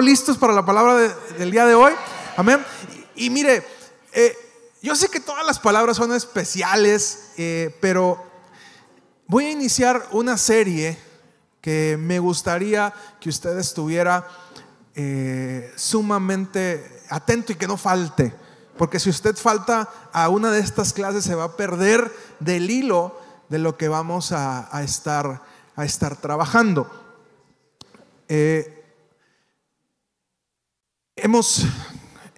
¿Listos para la palabra del día de hoy? Amén. Y mire, yo sé que todas las palabras son especiales, pero voy a iniciar una serie que me gustaría que usted estuviera sumamente atento y que no falte, porque si usted falta a una de estas clases se va a perder del hilo de lo que vamos a estar trabajando.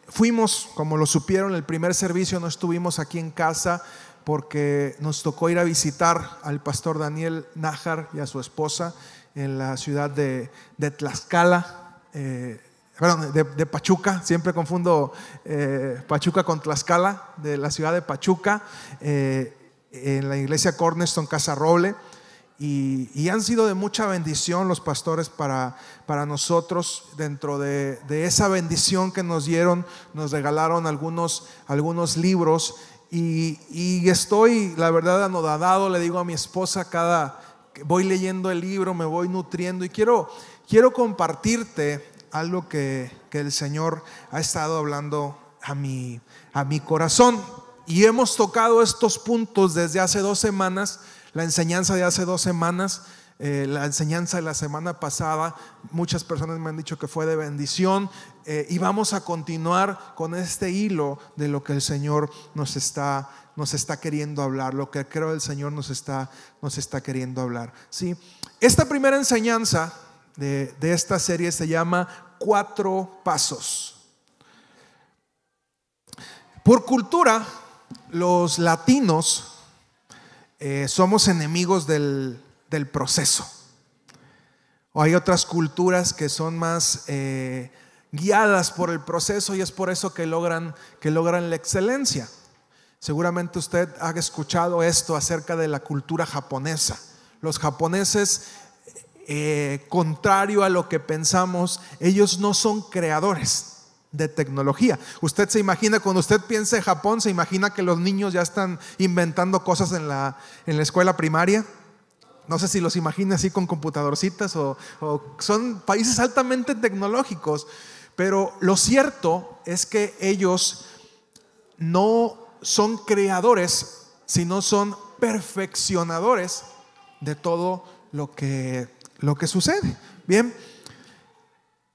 Fuimos, como lo supieron, el primer servicio no estuvimos aquí en casa porque nos tocó ir a visitar al pastor Daniel Nájar y a su esposa en la ciudad de Tlaxcala, de Pachuca. Siempre confundo Pachuca con Tlaxcala, de la ciudad de Pachuca, en la iglesia Cornerstone Casa Roble. Y han sido de mucha bendición los pastores para nosotros. Dentro de esa bendición que nos dieron, nos regalaron algunos libros. Y estoy, la verdad, anodadado. Le digo a mi esposa, voy leyendo el libro, me voy nutriendo. Y quiero compartirte algo que el Señor ha estado hablando a mi corazón. Y hemos tocado estos puntos desde hace 2 semanas. La enseñanza de hace 2 semanas, la enseñanza de la semana pasada, muchas personas me han dicho que fue de bendición, y vamos a continuar con este hilo de lo que el Señor nos está queriendo hablar, lo que creo el Señor nos está queriendo hablar, ¿sí? Esta primera enseñanza de esta serie se llama 4 pasos. Por cultura, los latinos somos enemigos del proceso. O hay otras culturas que son más guiadas por el proceso, y es por eso que logran la excelencia. Seguramente usted ha escuchado esto acerca de la cultura japonesa. Los japoneses, contrario a lo que pensamos, ellos no son creadores de tecnología. Usted se imagina, cuando usted piensa en Japón, se imagina que los niños ya están inventando cosas en la escuela primaria. No sé si los imagina así con computadorcitas o son países altamente tecnológicos, pero lo cierto es que ellos no son creadores, sino son perfeccionadores de todo lo que sucede. Bien.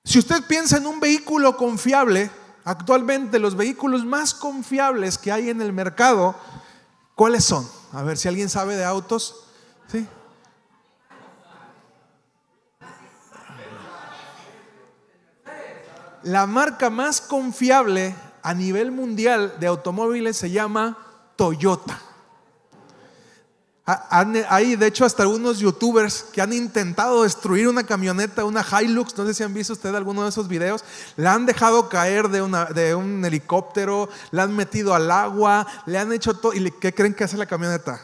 Si usted piensa en un vehículo confiable, actualmente los vehículos más confiables que hay en el mercado, ¿cuáles son? A ver si alguien sabe de autos. ¿Sí? La marca más confiable a nivel mundial de automóviles se llama Toyota. Hay de hecho hasta algunos youtubers que han intentado destruir una camioneta, una Hilux. No sé si han visto ustedes alguno de esos videos. La han dejado caer de un helicóptero, la han metido al agua, le han hecho todo. ¿Y qué creen que hace la camioneta?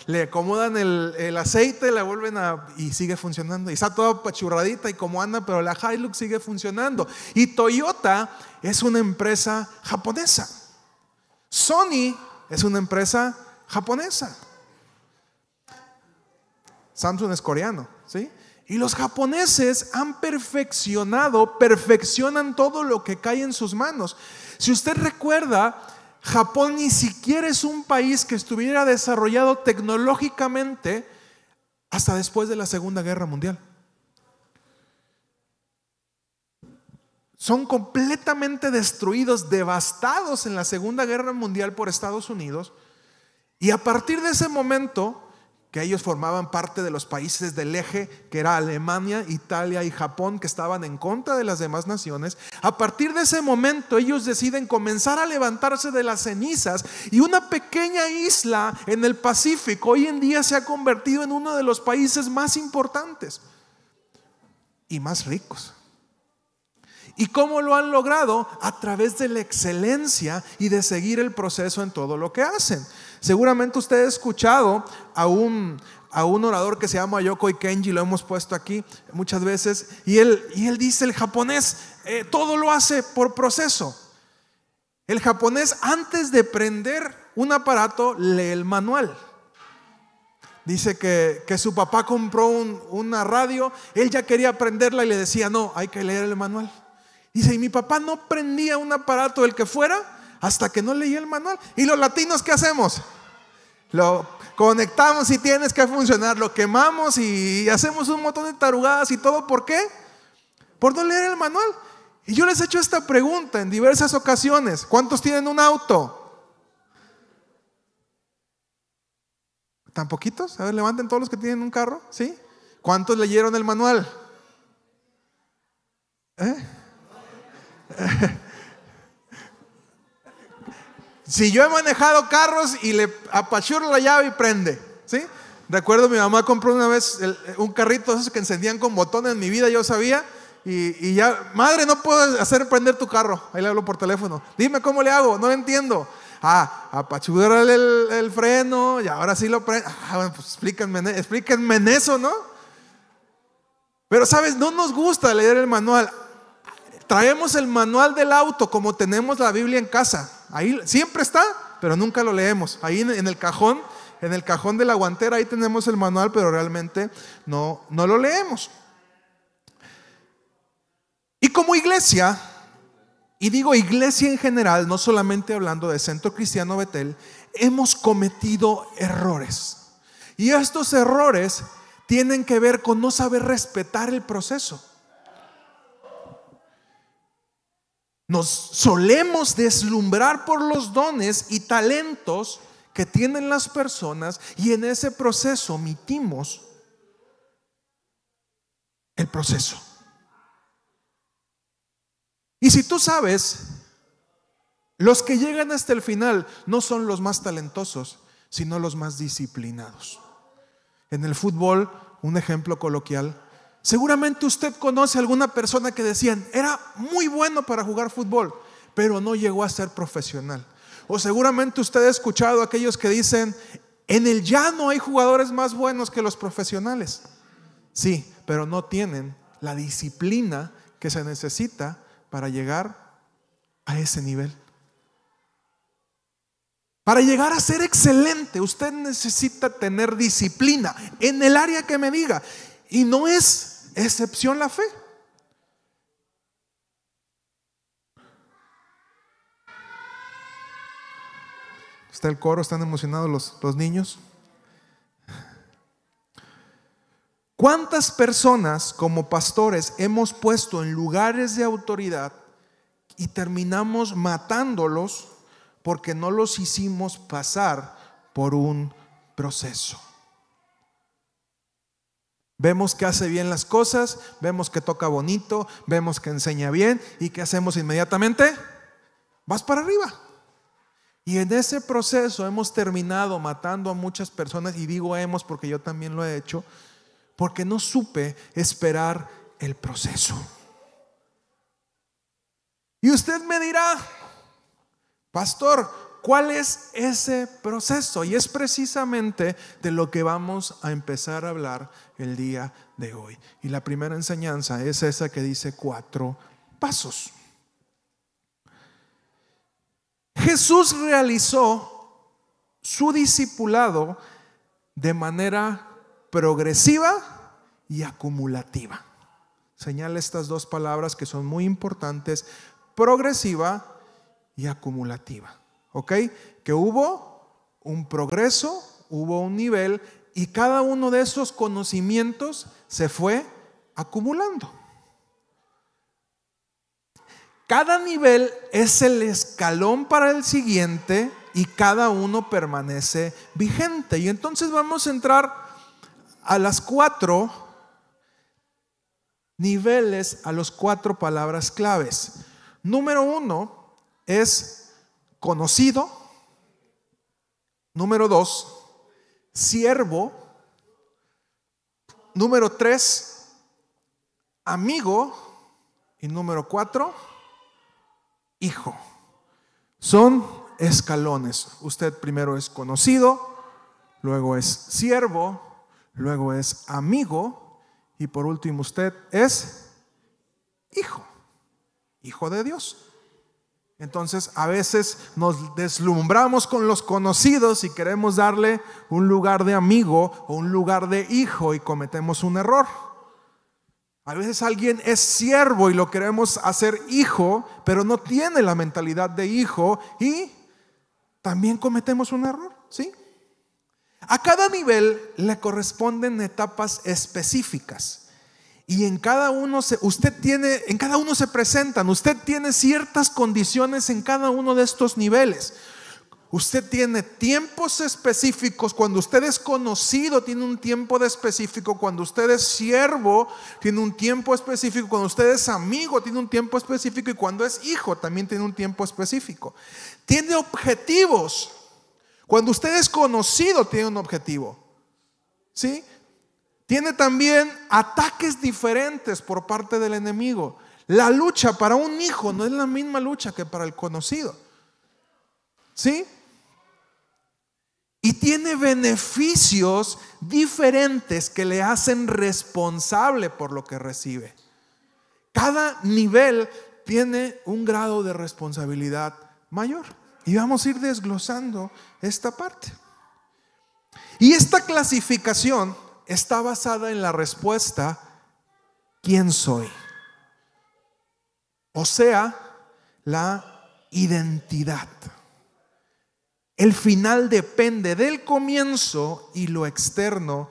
Le acomodan el aceite, la vuelven y sigue funcionando. Y está toda pachurradita y como anda, pero la Hilux sigue funcionando. Y Toyota es una empresa japonesa. Sony es una empresa japonesa. Samsung es coreano, ¿sí? Y los japoneses perfeccionan todo lo que cae en sus manos. Si usted recuerda, Japón ni siquiera es un país que estuviera desarrollado tecnológicamente hasta después de la Segunda Guerra Mundial. Son completamente destruidos, devastados en la Segunda Guerra Mundial por Estados Unidos. Y a partir de ese momento, que ellos formaban parte de los países del eje, que era Alemania, Italia y Japón, que estaban en contra de las demás naciones. A partir de ese momento ellos deciden comenzar a levantarse de las cenizas, y una pequeña isla en el Pacífico hoy en día se ha convertido en uno de los países más importantes y más ricos. ¿Y cómo lo han logrado? A través de la excelencia y de seguir el proceso en todo lo que hacen. Seguramente usted ha escuchado a un orador que se llama Yokoi Kenji, lo hemos puesto aquí muchas veces, y él dice: el japonés todo lo hace por proceso. El japonés, antes de prender un aparato, lee el manual. Dice que su papá compró una radio, él ya quería prenderla y le decía: no, hay que leer el manual. Dice, y mi papá no prendía un aparato del que fuera hasta que no leía el manual. ¿Y los latinos qué hacemos? Lo conectamos y tienes que funcionar, lo quemamos y hacemos un montón de tarugadas y todo. ¿Por qué? Por no leer el manual. Y yo les he hecho esta pregunta en diversas ocasiones. ¿Cuántos tienen un auto? ¿Tan poquitos? A ver, levanten todos los que tienen un carro. ¿Sí? ¿Cuántos leyeron el manual? Si yo he manejado carros y le apachurro la llave y prende, ¿sí? Recuerdo mi mamá compró una vez un carrito esos que encendían con botones. En mi vida yo sabía y ya, madre, no puedo hacer prender tu carro. Ahí le hablo por teléfono, dime cómo le hago, no lo entiendo. Apachurrarle el freno y ahora sí lo prende. Bueno, pues explíquenme en eso, ¿no? Pero sabes, no nos gusta leer el manual. Traemos el manual del auto como tenemos la Biblia en casa. Ahí siempre está, pero nunca lo leemos. Ahí en el cajón de la guantera, ahí tenemos el manual, pero realmente no lo leemos. Y como iglesia, y digo iglesia en general, no solamente hablando de Centro Cristiano Betel, hemos cometido errores. Y estos errores tienen que ver con no saber respetar el proceso. Nos solemos deslumbrar por los dones y talentos que tienen las personas y en ese proceso omitimos el proceso. Y si tú sabes, los que llegan hasta el final no son los más talentosos, sino los más disciplinados. En el fútbol, un ejemplo coloquial, seguramente usted conoce a alguna persona que decían, era muy bueno para jugar fútbol, pero no llegó a ser profesional. O seguramente usted ha escuchado a aquellos que dicen, en el llano hay jugadores más buenos que los profesionales. Sí, pero no tienen la disciplina que se necesita para llegar a ese nivel. Para llegar a ser excelente, usted necesita tener disciplina en el área que me diga. Y no es excepción la fe. Está el coro, están emocionados los niños. ¿Cuántas personas como pastores hemos puesto en lugares de autoridad y terminamos matándolos porque no los hicimos pasar por un proceso? Vemos que hace bien las cosas, vemos que toca bonito, vemos que enseña bien, ¿y qué hacemos inmediatamente? Vas para arriba. Y en ese proceso hemos terminado matando a muchas personas, y digo hemos porque yo también lo he hecho, porque no supe esperar el proceso. Y usted me dirá, pastor, ¿cuál es ese proceso? Y es precisamente de lo que vamos a empezar a hablar el día de hoy. Y la primera enseñanza es esa que dice 4 pasos. Jesús realizó su discipulado de manera progresiva y acumulativa. Señala estas dos palabras que son muy importantes: progresiva y acumulativa. ¿Ok? Que hubo un progreso, hubo un nivel, y cada uno de esos conocimientos se fue acumulando. Cada nivel es el escalón para el siguiente y cada uno permanece vigente. Y entonces vamos a entrar a las 4 niveles, a las 4 palabras claves. Número 1 es conocido. Número 2, siervo. Número 3, amigo. Y número 4, hijo. Son escalones. Usted primero es conocido, luego es siervo, luego es amigo y por último usted es hijo, hijo de Dios. Entonces a veces nos deslumbramos con los conocidos y queremos darle un lugar de amigo o un lugar de hijo y cometemos un error. A veces alguien es siervo y lo queremos hacer hijo, pero no tiene la mentalidad de hijo y también cometemos un error, ¿sí? A cada nivel le corresponden etapas específicas y en cada uno se presentan. Usted tiene ciertas condiciones en cada uno de estos niveles. Usted tiene tiempos específicos. Cuando usted es conocido, tiene un tiempo específico. Cuando usted es siervo, tiene un tiempo específico. Cuando usted es amigo, tiene un tiempo específico. Y cuando es hijo, también tiene un tiempo específico. Tiene objetivos. Cuando usted es conocido, tiene un objetivo, ¿sí? Tiene también ataques diferentes por parte del enemigo. La lucha para un hijo no es la misma lucha que para el conocido, ¿sí? Y tiene beneficios diferentes que le hacen responsable por lo que recibe. Cada nivel tiene un grado de responsabilidad mayor. Y vamos a ir desglosando esta parte. Y esta clasificación está basada en la respuesta: ¿quién soy? O sea, la identidad. El final depende del comienzo y lo externo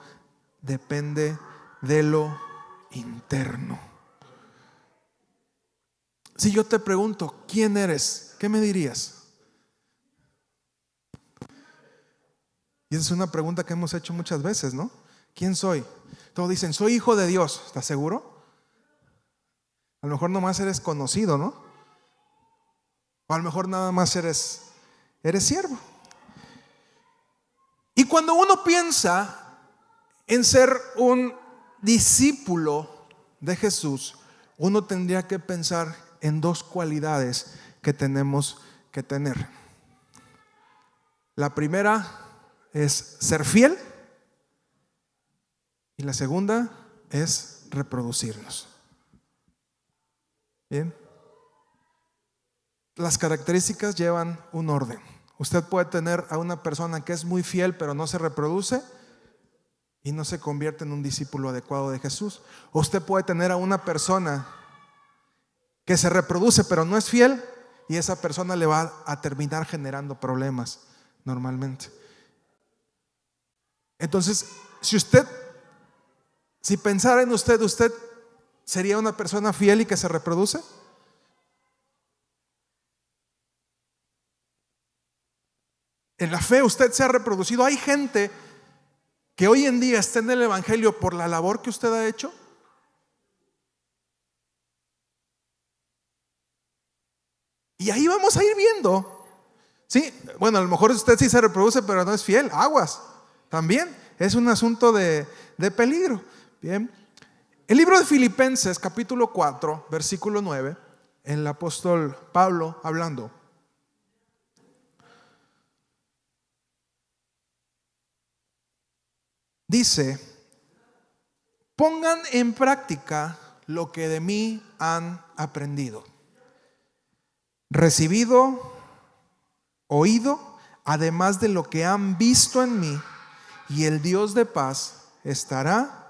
depende de lo interno. Si yo te pregunto, ¿quién eres? ¿Qué me dirías? Y esa es una pregunta que hemos hecho muchas veces, ¿no? ¿Quién soy? Todos dicen, soy hijo de Dios. ¿Estás seguro? A lo mejor nomás eres conocido, ¿no? O a lo mejor nada más eres siervo. Y cuando uno piensa en ser un discípulo de Jesús, uno tendría que pensar en dos cualidades que tenemos que tener. La primera es ser fiel y la segunda es reproducirnos. Bien. Las características llevan un orden. Usted puede tener a una persona que es muy fiel pero no se reproduce y no se convierte en un discípulo adecuado de Jesús. O usted puede tener a una persona que se reproduce pero no es fiel y esa persona le va a terminar generando problemas normalmente. Entonces, si pensara en usted sería una persona fiel y que se reproduce. En la fe usted se ha reproducido. Hay gente que hoy en día está en el evangelio por la labor que usted ha hecho. Y ahí vamos a ir viendo. Sí, bueno, a lo mejor usted sí se reproduce pero no es fiel. Aguas. También es un asunto de peligro. Bien. El libro de Filipenses, capítulo 4, versículo 9, el apóstol Pablo hablando. Dice: pongan en práctica lo que de mí han aprendido, recibido, oído, además de lo que han visto en mí, y el Dios de paz estará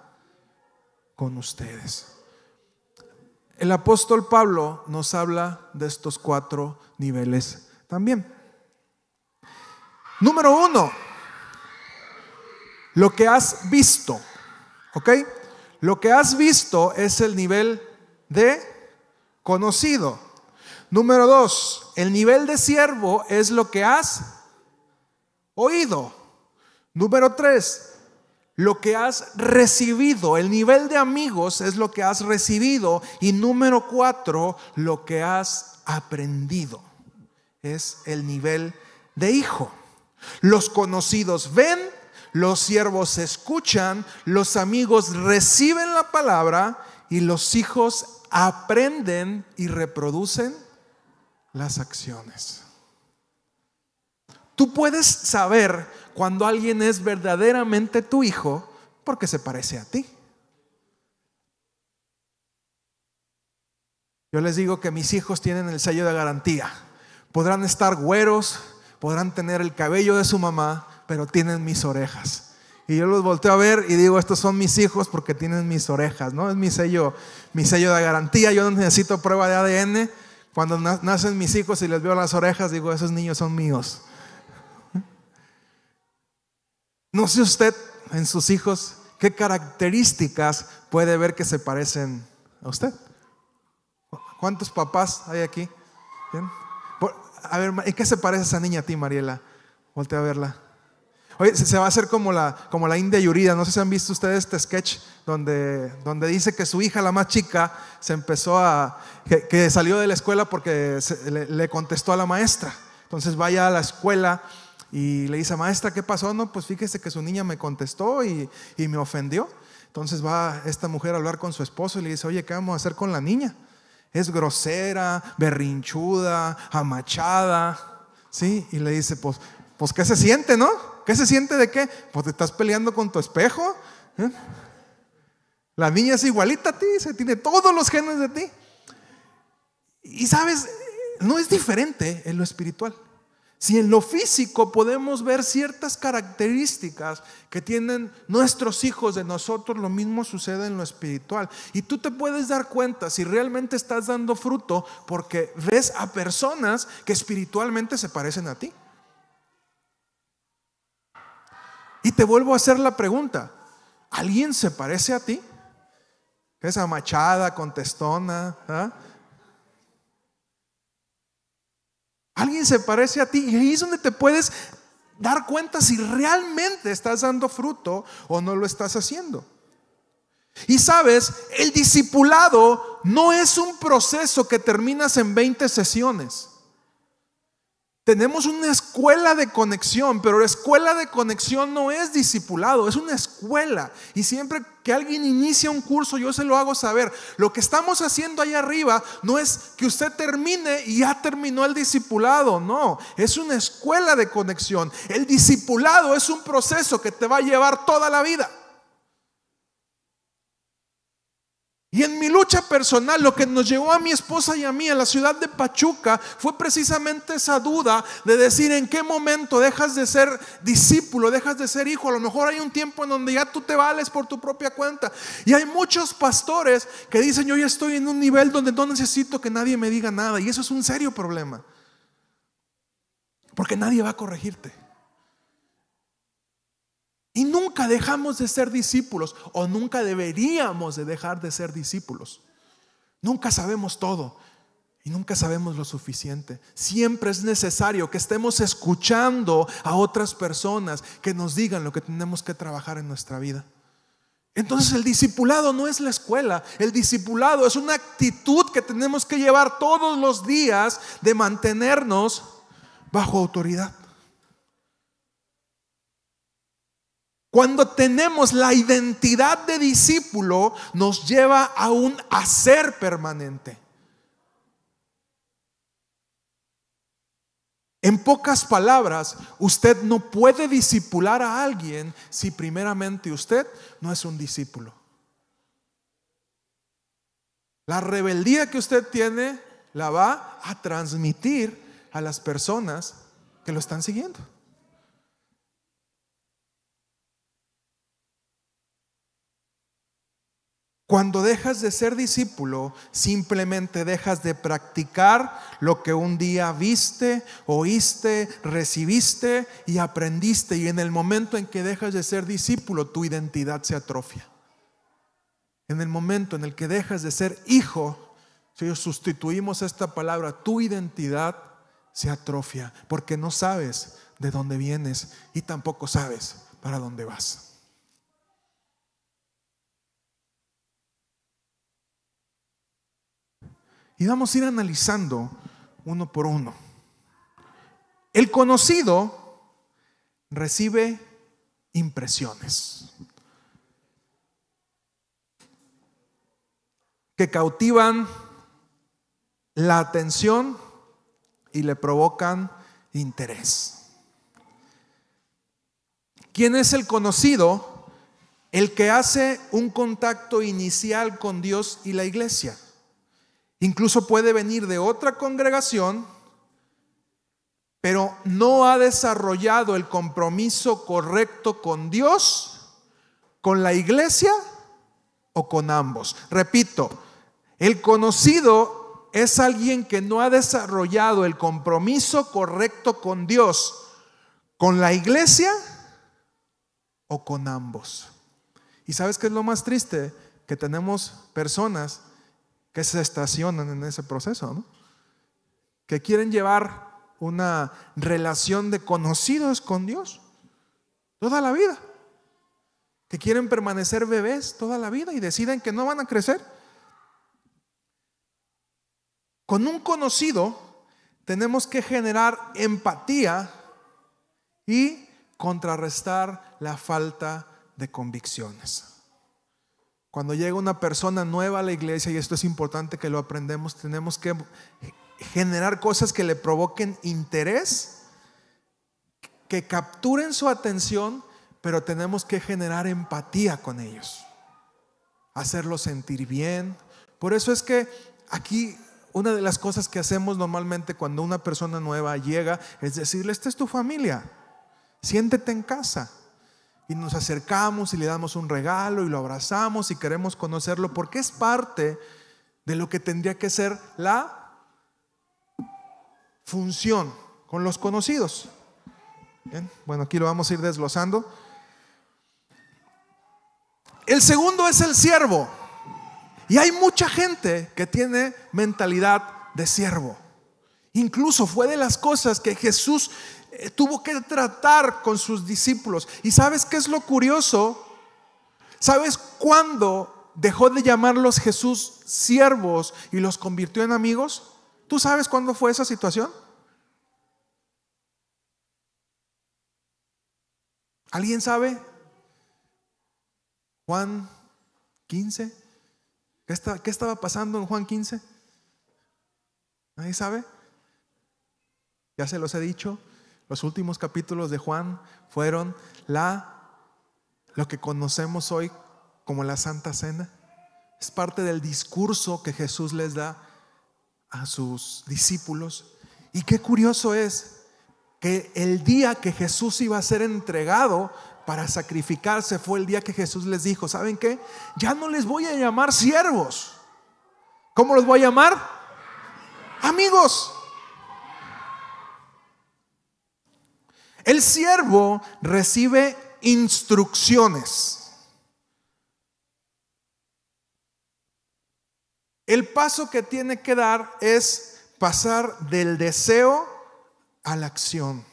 con ustedes. El apóstol Pablo nos habla de estos 4 niveles también. Número 1, lo que has visto, ¿ok? Lo que has visto es el nivel de conocido. Número 2, el nivel de siervo es lo que has oído. Número 3, lo que has recibido. El nivel de amigos es lo que has recibido. Y número 4, lo que has aprendido es el nivel de hijo. Los conocidos ven, los siervos escuchan, los amigos reciben la palabra y los hijos aprenden y reproducen las acciones. Tú puedes saber cuando alguien es verdaderamente tu hijo porque se parece a ti. Yo les digo que mis hijos tienen el sello de garantía. Podrán estar güeros, podrán tener el cabello de su mamá, pero tienen mis orejas. Y yo los volteo a ver y digo, estos son mis hijos porque tienen mis orejas, ¿no? Es mi sello de garantía. Yo no necesito prueba de ADN. Cuando nacen mis hijos y les veo las orejas, digo, esos niños son míos. No sé usted en sus hijos qué características puede ver que se parecen a usted. ¿Cuántos papás hay aquí? ¿Bien? A ver, ¿en qué se parece esa niña a ti, Mariela? Voltea a verla. Oye, se va a hacer como la India Yurida. No sé si han visto ustedes este sketch donde dice que su hija, la más chica, se empezó que salió de la escuela porque le contestó a la maestra. Entonces vaya a la escuela y le dice, maestra, ¿qué pasó? No, pues fíjese que su niña me contestó y me ofendió. Entonces va esta mujer a hablar con su esposo y le dice, oye, ¿qué vamos a hacer con la niña? Es grosera, berrinchuda, amachada, ¿sí? Y le dice, pues ¿qué se siente, no? ¿Qué se siente de qué? Pues te estás peleando con tu espejo, ¿eh? La niña es igualita a ti, se tiene todos los genes de ti. Y sabes, no es diferente en lo espiritual. Si en lo físico podemos ver ciertas características que tienen nuestros hijos de nosotros, lo mismo sucede en lo espiritual. Y tú te puedes dar cuenta si realmente estás dando fruto porque ves a personas que espiritualmente se parecen a ti. Y te vuelvo a hacer la pregunta, ¿alguien se parece a ti? ¿Es amachada, contestona? ¿Ah? Alguien se parece a ti y ahí es donde te puedes dar cuenta si realmente estás dando fruto o no lo estás haciendo. Y sabes, el discipulado no es un proceso que terminas en 20 sesiones. Tenemos una escuela de conexión, pero la escuela de conexión no es discipulado, es una escuela. Y siempre que alguien inicia un curso, yo se lo hago saber. Lo que estamos haciendo allá arriba no es que usted termine y ya terminó el discipulado, no, es una escuela de conexión. El discipulado es un proceso que te va a llevar toda la vida. Y en mi lucha personal, lo que nos llevó a mi esposa y a mí a la ciudad de Pachuca fue precisamente esa duda de decir en qué momento dejas de ser discípulo, dejas de ser hijo. A lo mejor hay un tiempo en donde ya tú te vales por tu propia cuenta. Y hay muchos pastores que dicen, yo ya estoy en un nivel donde no necesito que nadie me diga nada. Y eso es un serio problema, porque nadie va a corregirte. Y nunca dejamos de ser discípulos, o nunca deberíamos de dejar de ser discípulos. Nunca sabemos todo y nunca sabemos lo suficiente. Siempre es necesario que estemos escuchando a otras personas que nos digan lo que tenemos que trabajar en nuestra vida. Entonces el discipulado no es la escuela, el discipulado es una actitud que tenemos que llevar todos los días de mantenernos bajo autoridad. Cuando tenemos la identidad de discípulo, nos lleva a un hacer permanente. En pocas palabras, usted no puede discipular a alguien si primeramente usted no es un discípulo. La rebeldía que usted tiene la va a transmitir a las personas que lo están siguiendo. Cuando dejas de ser discípulo, simplemente dejas de practicar lo que un día viste, oíste, recibiste y aprendiste. Y en el momento en que dejas de ser discípulo, tu identidad se atrofia. En el momento en el que dejas de ser hijo, si sustituimos esta palabra, tu identidad se atrofia, porque no sabes de dónde vienes y tampoco sabes para dónde vas. Y vamos a ir analizando uno por uno. El conocido recibe impresiones que cautivan la atención y le provocan interés. ¿Quién es el conocido? El que hace un contacto inicial con Dios y la iglesia. Incluso puede venir de otra congregación, pero no ha desarrollado el compromiso correcto con Dios ¿Con la iglesia o con ambos? Repito, el conocido es alguien que no ha desarrollado el compromiso correcto con Dios, con la iglesia o con ambos. ¿Y sabes qué es lo más triste? Que tenemos personas que se estacionan en ese proceso, ¿no? Que quieren llevar una relación de conocidos con Dios toda la vida, que quieren permanecer bebés toda la vida y deciden que no van a crecer. Con un conocido tenemos que generar empatía y contrarrestar la falta de convicciones. Cuando llega una persona nueva a la iglesia, y esto es importante que lo aprendamos, tenemos que generar cosas que le provoquen interés, que capturen su atención, pero tenemos que generar empatía con ellos, hacerlos sentir bien. Por eso es que aquí una de las cosas que hacemos normalmente cuando una persona nueva llega es decirle: esta es tu familia, siéntete en casa. Y nos acercamos y le damos un regalo y lo abrazamos y queremos conocerlo, porque es parte de lo que tendría que ser la función con los conocidos. Bien, bueno, aquí lo vamos a ir desglosando. El segundo es el siervo. Y hay mucha gente que tiene mentalidad de siervo. Incluso fue de las cosas que Jesús tuvo que tratar con sus discípulos. ¿Y sabes qué es lo curioso? ¿Sabes cuándo dejó de llamarlos Jesús siervos y los convirtió en amigos? ¿Tú sabes cuándo fue esa situación? ¿Alguien sabe? Juan 15. ¿Qué estaba pasando en Juan 15? ¿Nadie sabe? Ya se los he dicho. Los últimos capítulos de Juan fueron lo que conocemos hoy como la Santa Cena. Es parte del discurso que Jesús les da a sus discípulos. Y qué curioso es que el día que Jesús iba a ser entregado para sacrificarse fue el día que Jesús les dijo: ¿saben qué? Ya no les voy a llamar siervos. ¿Cómo los voy a llamar? Amigos. El siervo recibe instrucciones. El paso que tiene que dar es pasar del deseo a la acción.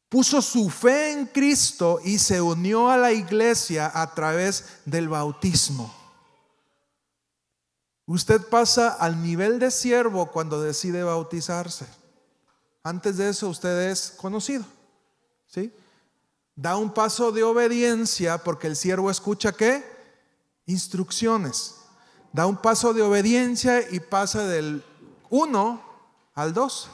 Puso su fe en Cristo y se unió a la iglesia a través del bautismo. Usted pasa al nivel de siervo cuando decide bautizarse. Antes de eso usted es conocido, ¿sí? Da un paso de obediencia porque el siervo escucha ¿qué? Instrucciones. Da un paso de obediencia y pasa del 1 al 2.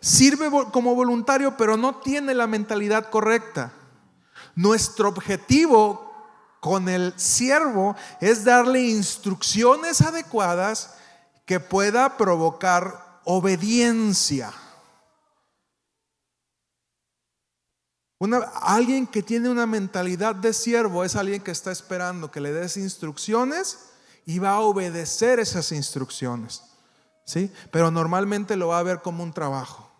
Sirve como voluntario, pero no tiene la mentalidad correcta. Nuestro objetivo con el siervo es darle instrucciones adecuadas que pueda provocar obediencia. Alguien que tiene una mentalidad de siervo es alguien que está esperando que le des instrucciones y va a obedecer esas instrucciones, ¿sí? Pero normalmente lo va a ver como un trabajo.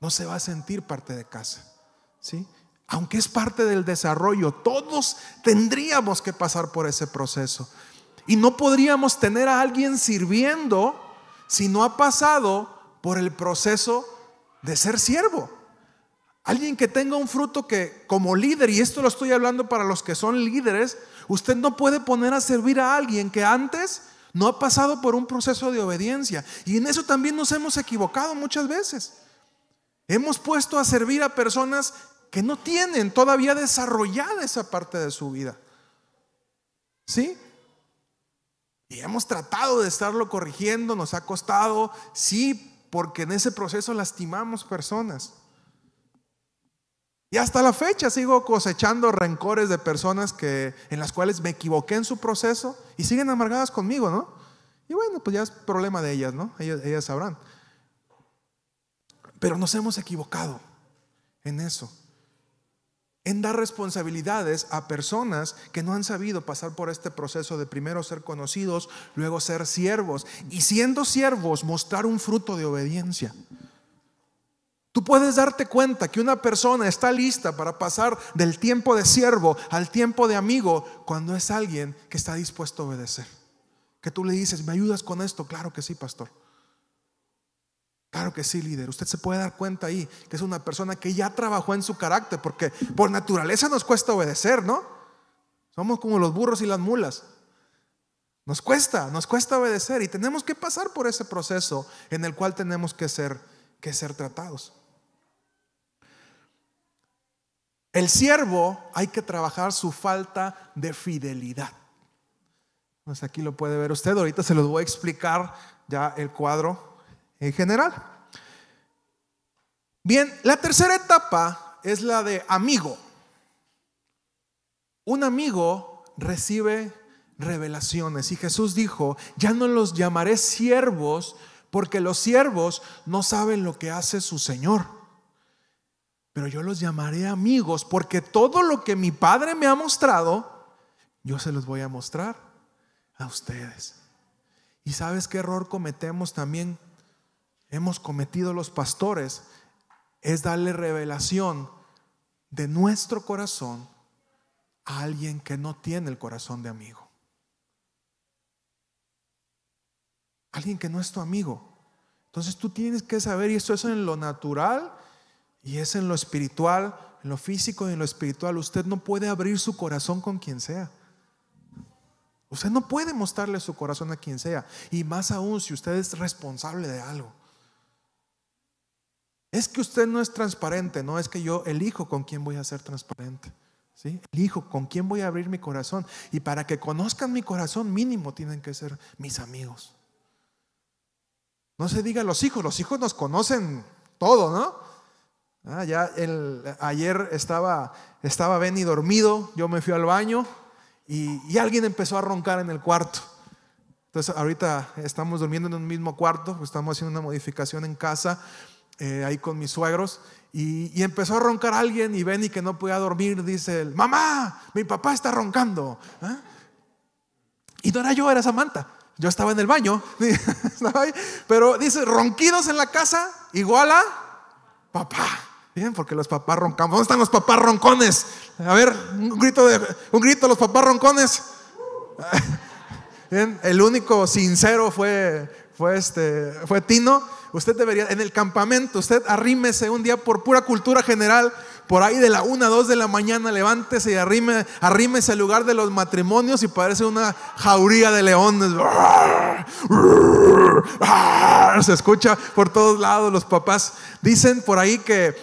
No se va a sentir parte de casa, ¿sí? Aunque es parte del desarrollo, todos tendríamos que pasar por ese proceso. Y no podríamos tener a alguien sirviendo si no ha pasado por el proceso de ser siervo. Alguien que tenga un fruto que como líder, y esto lo estoy hablando para los que son líderes, usted no puede poner a servir a alguien que antes no ha pasado por un proceso de obediencia. Y en eso también nos hemos equivocado muchas veces. Hemos puesto a servir a personas que no tienen todavía desarrollada esa parte de su vida, ¿sí? Y hemos tratado de estarlo corrigiendo, nos ha costado, sí, porque en ese proceso lastimamos personas. Y hasta la fecha sigo cosechando rencores de personas en las cuales me equivoqué en su proceso y siguen amargadas conmigo, ¿no? Y bueno, pues ya es problema de ellas, ¿no? Ellas sabrán. Pero nos hemos equivocado. en eso, en dar responsabilidades a personas que no han sabido pasar por este proceso de primero ser conocidos, luego ser siervos, y siendo siervos mostrar un fruto de obediencia. Tú puedes darte cuenta que una persona está lista para pasar del tiempo de siervo al tiempo de amigo cuando es alguien que está dispuesto a obedecer. Que tú le dices, ¿me ayudas con esto? Claro que sí, pastor. Claro que sí, líder. Usted se puede dar cuenta ahí que es una persona que ya trabajó en su carácter, porque por naturaleza nos cuesta obedecer, ¿no? Somos como los burros y las mulas. Nos cuesta obedecer, y tenemos que pasar por ese proceso en el cual tenemos que ser tratados. El siervo hay que trabajar su falta de fidelidad. Pues aquí lo puede ver usted. Ahorita se los voy a explicar ya el cuadro en general. Bien, la tercera etapa es la de amigo. Un amigo recibe revelaciones, y Jesús dijo: ya no los llamaré siervos, porque los siervos no saben lo que hace su Señor, pero yo los llamaré amigos, porque todo lo que mi Padre me ha mostrado, yo se los voy a mostrar a ustedes. ¿Y sabes qué error cometemos también? Hemos cometido los pastores, es darle revelación de nuestro corazón a alguien que no tiene el corazón de amigo, alguien que no es tu amigo. Entonces tú tienes que saber, y esto es en lo natural y es en lo espiritual, en lo físico y en lo espiritual. Usted no puede abrir su corazón con quien sea. Usted no puede mostrarle su corazón a quien sea, y más aún si usted es responsable de algo. Es que usted no es transparente. No, es que yo elijo con quién voy a ser transparente, ¿sí? Elijo con quién voy a abrir mi corazón, y para que conozcan mi corazón, mínimo tienen que ser mis amigos. No se diga los hijos nos conocen todo, ¿no? Ayer estaba Benny dormido, yo me fui al baño y alguien empezó a roncar en el cuarto. Entonces ahorita estamos durmiendo en un mismo cuarto, estamos haciendo una modificación en casa, ahí con mis suegros, y empezó a roncar alguien, y Benny, que no podía dormir, dice: mamá, mi papá está roncando. Y no era yo, era Samantha. Yo estaba en el baño, pero dice: ronquidos en la casa igual a papá. Bien, porque los papás roncamos. ¿Dónde están los papás roncones? A ver, un grito los papás roncones. Bien, el único sincero fue Tino. Usted debería, en el campamento, usted arrímese un día, por pura cultura general, por ahí de la 1 a 2 de la mañana, levántese y arrímese al lugar de los matrimonios, y parece una jauría de leones. Se escucha por todos lados. Los papás dicen por ahí que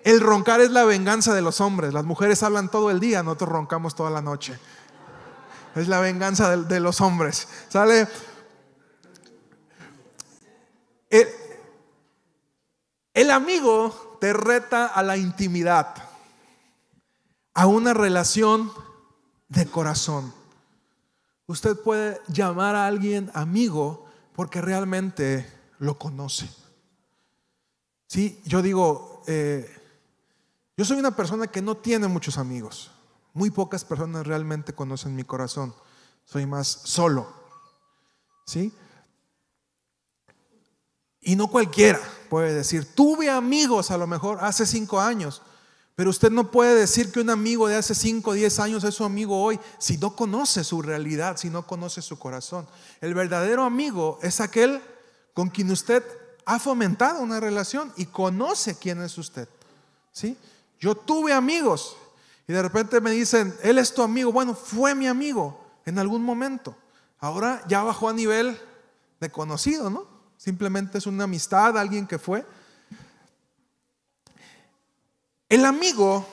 el roncar es la venganza de los hombres. Las mujeres hablan todo el día, nosotros roncamos toda la noche. Es la venganza de los hombres. ¿Sale? El amigo te reta a la intimidad, a una relación de corazón. Usted puede llamar a alguien amigo porque realmente lo conoce. Sí, yo digo, yo soy una persona que no tiene muchos amigos. Muy pocas personas realmente conocen mi corazón. Soy más solo, ¿sí? Y no cualquiera puede decir: tuve amigos a lo mejor hace 5 años. Pero usted no puede decir que un amigo de hace 5 o 10 años es su amigo hoy, si no conoce su realidad, si no conoce su corazón. El verdadero amigo es aquel con quien usted ha fomentado una relación y conoce quién es usted, ¿sí? Yo tuve amigos y de repente me dicen: él es tu amigo. Bueno, fue mi amigo en algún momento. Ahora ya bajó a nivel de conocido, ¿no? Simplemente es una amistad, alguien que fue. El amigo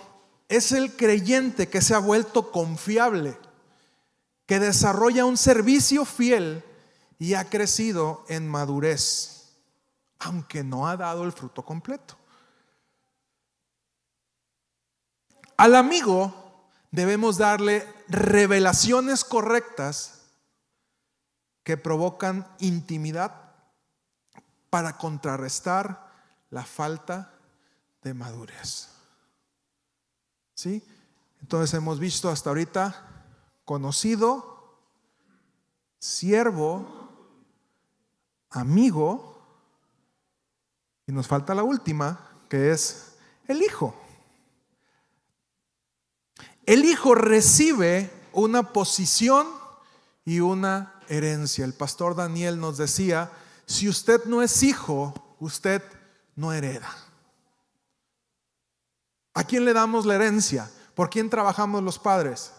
es el creyente que se ha vuelto confiable, que desarrolla un servicio fiel y ha crecido en madurez, aunque no ha dado el fruto completo. Al amigo debemos darle revelaciones correctas que provocan intimidad para contrarrestar la falta de madurez. ¿Sí? Entonces hemos visto hasta ahorita conocido, siervo, amigo, y nos falta la última, que es el hijo. El hijo recibe una posición y una herencia. El pastor Daniel nos decía: si usted no es hijo, usted no hereda. ¿A quién le damos la herencia? ¿Por quién trabajamos los padres?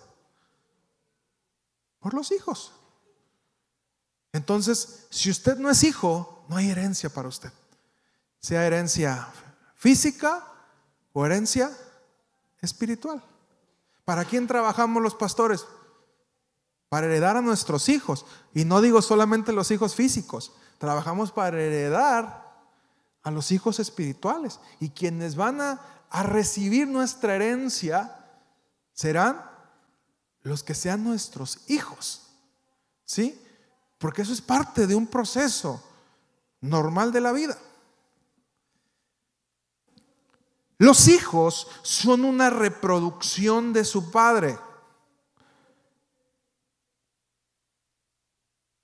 Por los hijos. Entonces, si usted no es hijo, no hay herencia para usted. Sea herencia física o herencia espiritual. ¿Para quién trabajamos los pastores? Para heredar a nuestros hijos. Y no digo solamente los hijos físicos. Trabajamos para heredar a los hijos espirituales. Y quienes van a recibir nuestra herencia serán los que sean nuestros hijos. ¿Sí? Porque eso es parte de un proceso normal de la vida. Los hijos son una reproducción de su padre.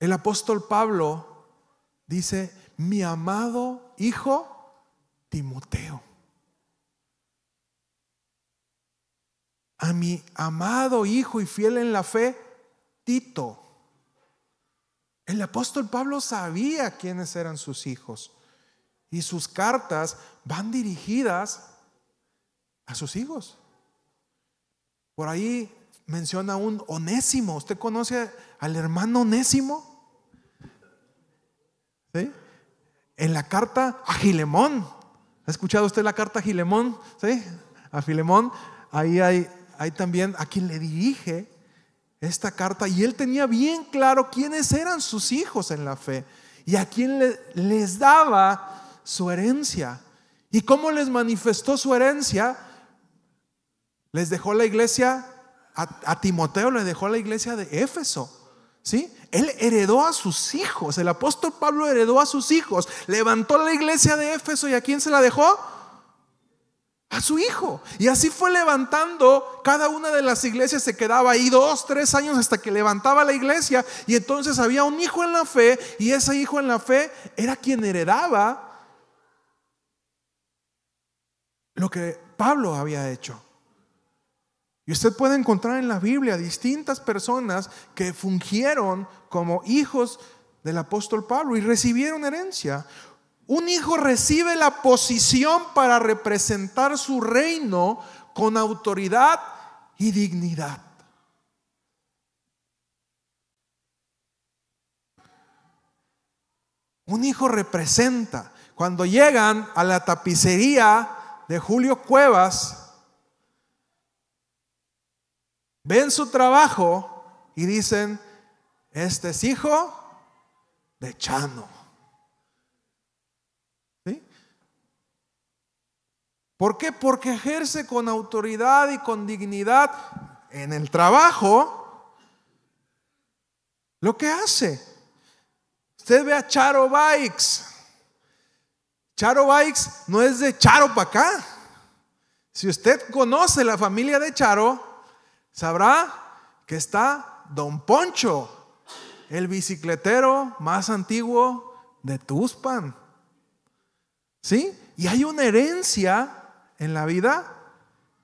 El apóstol Pablo dice: mi amado hijo Timoteo. A mi amado hijo y fiel en la fe, Tito. El apóstol Pablo sabía quiénes eran sus hijos, y sus cartas van dirigidas a sus hijos. Por ahí menciona un Onésimo. ¿Usted conoce al hermano Onésimo? ¿Sí? En la carta a Filemón. ¿Ha escuchado usted la carta a Filemón? ¿Sí? A Filemón. Ahí hay también a quien le dirige esta carta, y él tenía bien claro quiénes eran sus hijos en la fe y a quién les daba su herencia. ¿Y cómo les manifestó su herencia? Les dejó la iglesia, a Timoteo le dejó la iglesia de Éfeso. ¿Sí? Él heredó a sus hijos. El apóstol Pablo heredó a sus hijos. Levantó la iglesia de Éfeso, ¿y a quién se la dejó? A su hijo. Y así fue levantando. Cada una de las iglesias se quedaba ahí 2, 3 años hasta que levantaba la iglesia. Y entonces había un hijo en la fe, y ese hijo en la fe era quien heredaba lo que Pablo había hecho. Y usted puede encontrar en la Biblia distintas personas que fungieron como hijos del apóstol Pablo y recibieron herencia. Un hijo recibe la posición para representar su reino con autoridad y dignidad. Un hijo representa. Cuando llegan a la tapicería de Julio Cuevas, ven su trabajo y dicen: este es hijo de Chano. ¿Sí? ¿Por qué? Porque ejerce con autoridad y con dignidad en el trabajo lo que hace. Usted ve a Charo Bikes. Charo Bikes no es de Charo para acá. Si usted conoce la familia de Charo, sabrá que está Don Poncho, el bicicletero más antiguo de Tuxpan. ¿Sí? Y hay una herencia en la vida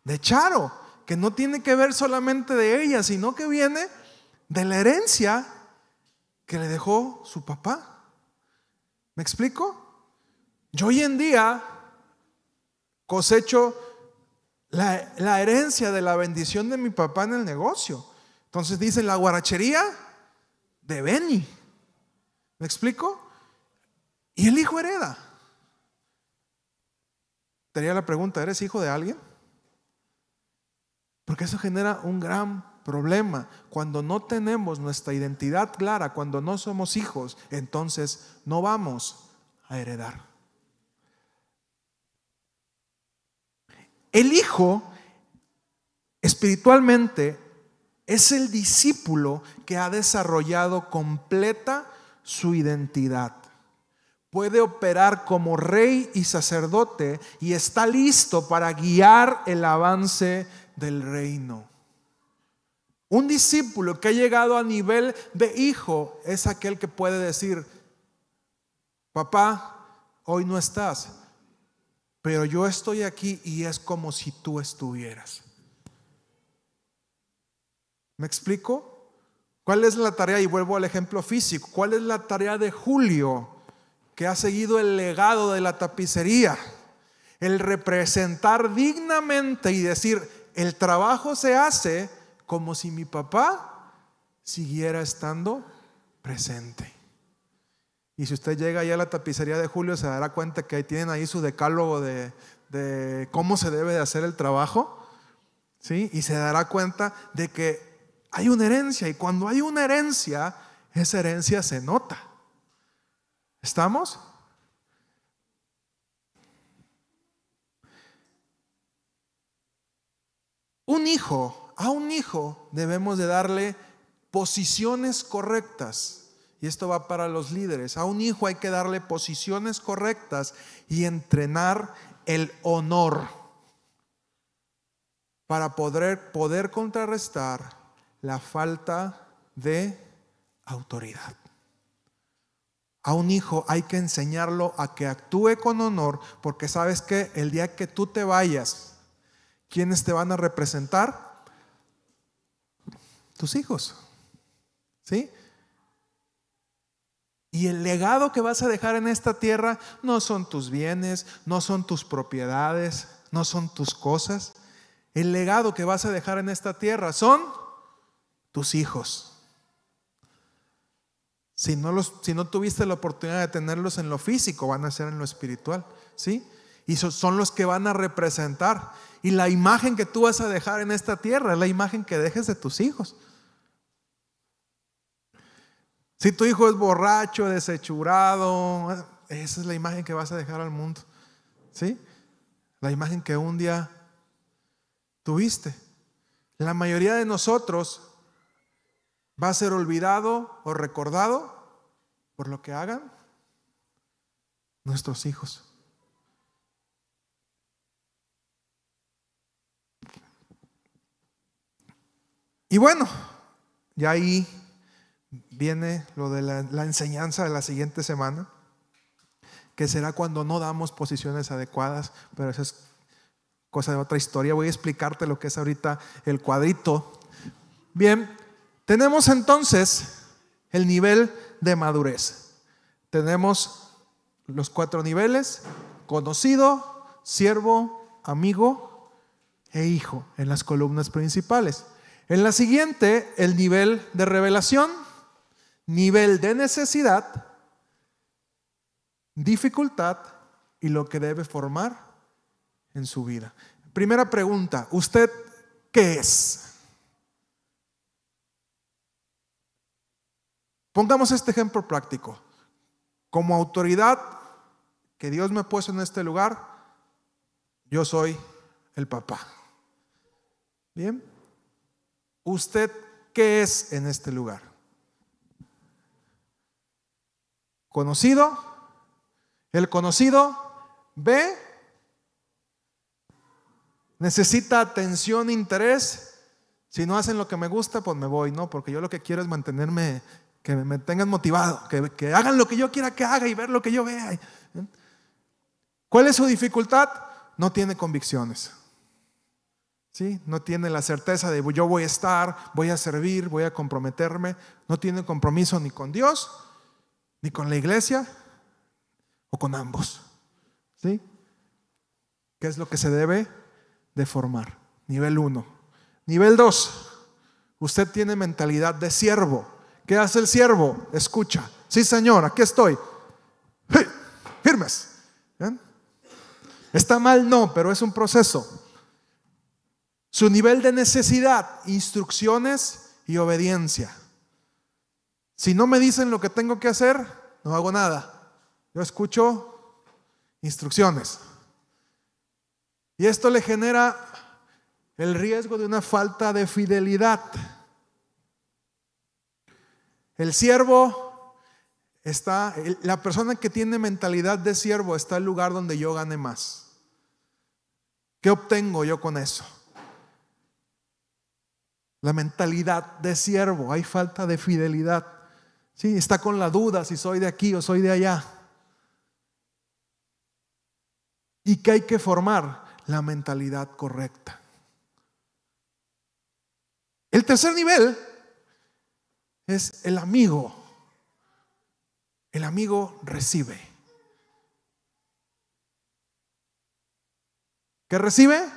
de Charo que no tiene que ver solamente de ella, sino que viene de la herencia que le dejó su papá. ¿Me explico? Yo hoy en día cosecho la herencia de la bendición de mi papá en el negocio. Entonces dicen: la guarachería de Beni. ¿Me explico? Y el hijo hereda. Tenía la pregunta: ¿eres hijo de alguien? Porque eso genera un gran problema. Cuando no tenemos nuestra identidad clara, cuando no somos hijos, entonces no vamos a heredar. El hijo espiritualmente es el discípulo que ha desarrollado completa su identidad. puede operar como rey y sacerdote y está listo para guiar el avance del reino. Un discípulo que ha llegado a nivel de hijo es aquel que puede decir: papá, hoy no estás, pero yo estoy aquí y es como si tú estuvieras. ¿Me explico? ¿Cuál es la tarea? Y vuelvo al ejemplo físico. ¿Cuál es la tarea de Julio, que ha seguido el legado de la tapicería? El representar dignamente y decir: el trabajo se hace como si mi papá siguiera estando presente. Y si usted llega allá a la tapicería de Julio, se dará cuenta que tienen ahí su decálogo de cómo se debe de hacer el trabajo, ¿sí? Y se dará cuenta de que hay una herencia, y cuando hay una herencia, esa herencia se nota. ¿Estamos? A un hijo debemos de darle posiciones correctas. Y esto va para los líderes. A un hijo hay que darle posiciones correctas y entrenar el honor para poder contrarrestar la falta de autoridad. A un hijo hay que enseñarlo a que actúe con honor, porque sabes que el día que tú te vayas, ¿quiénes te van a representar? Tus hijos. ¿Sí? Y el legado que vas a dejar en esta tierra no son tus bienes, no son tus propiedades, no son tus cosas. El legado que vas a dejar en esta tierra son tus hijos. Si no tuviste la oportunidad de tenerlos en lo físico, van a ser en lo espiritual, ¿sí? Y son los que van a representar. Y la imagen que tú vas a dejar en esta tierra es la imagen que dejes de tus hijos. Si tu hijo es borracho, deshechurado, esa es la imagen que vas a dejar al mundo, ¿sí? La imagen que un día tuviste. La mayoría de nosotros va a ser olvidado o recordado por lo que hagan nuestros hijos. Y bueno, ya ahí viene lo de la enseñanza de la siguiente semana, que será cuando no damos posiciones adecuadas, pero eso es cosa de otra historia. Voy a explicarte lo que es ahorita el cuadrito. Bien, tenemos entonces el nivel de madurez. Tenemos los 4 niveles: conocido, siervo, amigo e hijo, en las columnas principales. En la siguiente, el nivel de revelación, nivel de necesidad, dificultad y lo que debe formar en su vida. Primera pregunta: ¿usted qué es? Pongamos este ejemplo práctico. Como autoridad que Dios me ha puesto en este lugar, yo soy el papá. Bien, ¿usted qué es en este lugar? ¿Conocido? El conocido ve, necesita atención, interés. Si no hacen lo que me gusta, pues me voy, ¿no? Porque yo lo que quiero es mantenerme, que me tengan motivado, que hagan lo que yo quiera que haga y ver lo que yo vea. ¿Cuál es su dificultad? No tiene convicciones, ¿sí? No tiene la certeza de yo voy a estar, voy a servir, voy a comprometerme. No tiene compromiso ni con Dios, ni con la iglesia, o con ambos, ¿sí? ¿Qué es lo que se debe de formar? Nivel 1. Nivel 2. Usted tiene mentalidad de siervo. ¿Qué hace el siervo? Escucha. Sí, Señor, aquí estoy. ¡Hey! Firmes. ¿Ven? ¿Está mal? No, pero es un proceso. Su nivel de necesidad: instrucciones y obediencia. Si no me dicen lo que tengo que hacer, no hago nada. Yo escucho instrucciones. Y esto le genera el riesgo de una falta de fidelidad. El siervo La persona que tiene mentalidad de siervo está en el lugar donde yo gane más. ¿Qué obtengo yo con eso? La mentalidad de siervo, hay falta de fidelidad. Sí, está con la duda si soy de aquí o soy de allá. ¿Y qué hay que formar? La mentalidad correcta. El tercer nivel es el amigo. El amigo recibe. ¿Qué recibe?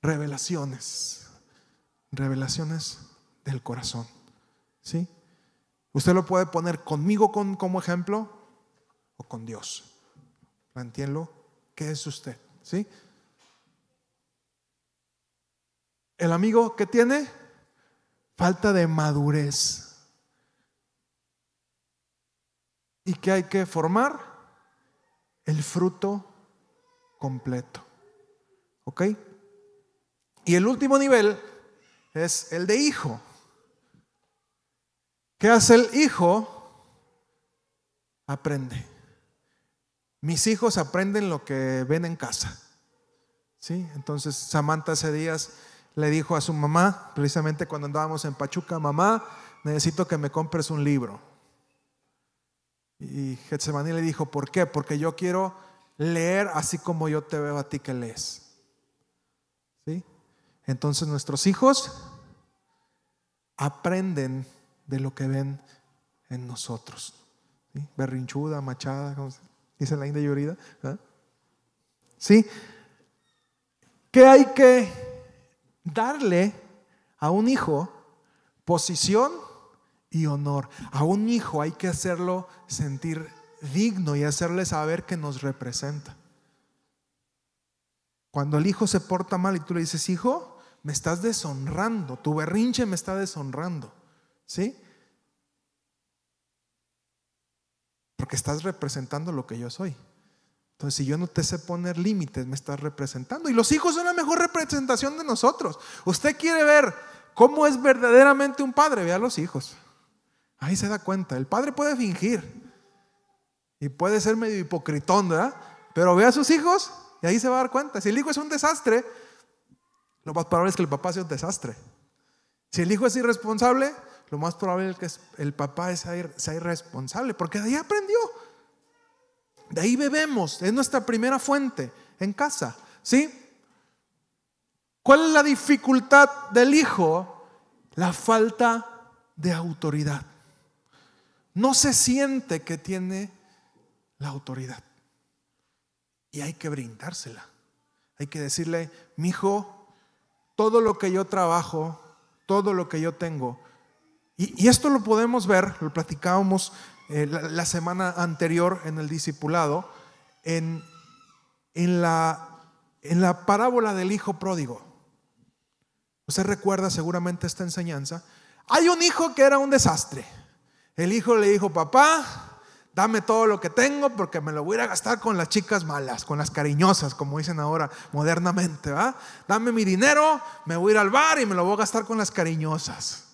Revelaciones. Revelaciones del corazón. ¿Sí? Usted lo puede poner conmigo como ejemplo o con Dios. Entiéndelo. ¿Qué es usted? ¿Sí? El amigo que tiene falta de madurez. ¿Y qué hay que formar? El fruto completo. ¿Ok? Y el último nivel es el de hijo. ¿Qué hace el hijo? Aprende. Mis hijos aprenden lo que ven en casa. ¿Sí? Entonces Samantha hace días le dijo a su mamá, precisamente cuando andábamos en Pachuca: mamá, necesito que me compres un libro. Y Getsemaní le dijo: ¿por qué? Porque yo quiero leer así como yo te veo a ti que lees. ¿Sí? Entonces nuestros hijos aprenden de lo que ven en nosotros. ¿Sí? Berrinchuda, machada, como dice la India Yurida. ¿Eh? ¿Sí? ¿Qué hay que darle a un hijo? Posición y honor. A un hijo hay que hacerlo sentir digno y hacerle saber que nos representa. Cuando el hijo se porta mal y tú le dices: hijo, me estás deshonrando, tu berrinche me está deshonrando. ¿Sí? Porque estás representando lo que yo soy. Entonces, si yo no te sé poner límites, me estás representando. Y los hijos son la mejor representación de nosotros. Usted quiere ver cómo es verdaderamente un padre, vea a los hijos. Ahí se da cuenta. El padre puede fingir y puede ser medio hipocritón, ¿verdad? Pero ve a sus hijos y ahí se va a dar cuenta. Si el hijo es un desastre, lo más probable es que el papá sea un desastre. Si el hijo es irresponsable, lo más probable es que el papá sea irresponsable, porque de ahí aprendió. De ahí bebemos, es nuestra primera fuente en casa. ¿Sí? ¿Cuál es la dificultad del hijo? La falta de autoridad. No se siente que tiene la autoridad. Y hay que brindársela. Hay que decirle: mi hijo, todo lo que yo trabajo, todo lo que yo tengo. Y esto lo podemos ver, lo platicábamos la semana anterior en el discipulado, en la parábola del hijo pródigo. Usted recuerda seguramente esta enseñanza. Hay un hijo que era un desastre. El hijo le dijo: papá, dame todo lo que tengo porque me lo voy a ir a gastar con las chicas malas, con las cariñosas, como dicen ahora modernamente, ¿verdad? Dame mi dinero, me voy a ir al bar y me lo voy a gastar con las cariñosas.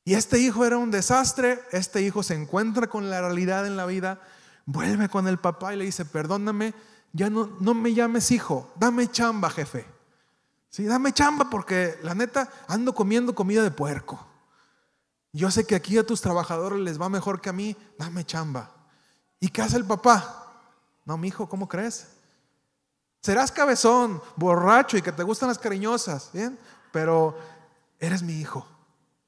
Y este hijo era un desastre. Este hijo se encuentra con la realidad en la vida, vuelve con el papá y le dice: perdóname, ya no me llames hijo, dame chamba, jefe. Sí, dame chamba porque la neta ando comiendo comida de puerco. Yo sé que aquí a tus trabajadores les va mejor que a mí, dame chamba. ¿Y qué hace el papá? No, mi hijo, ¿cómo crees? Serás cabezón, borracho y que te gustan las cariñosas, ¿bien? Pero eres mi hijo.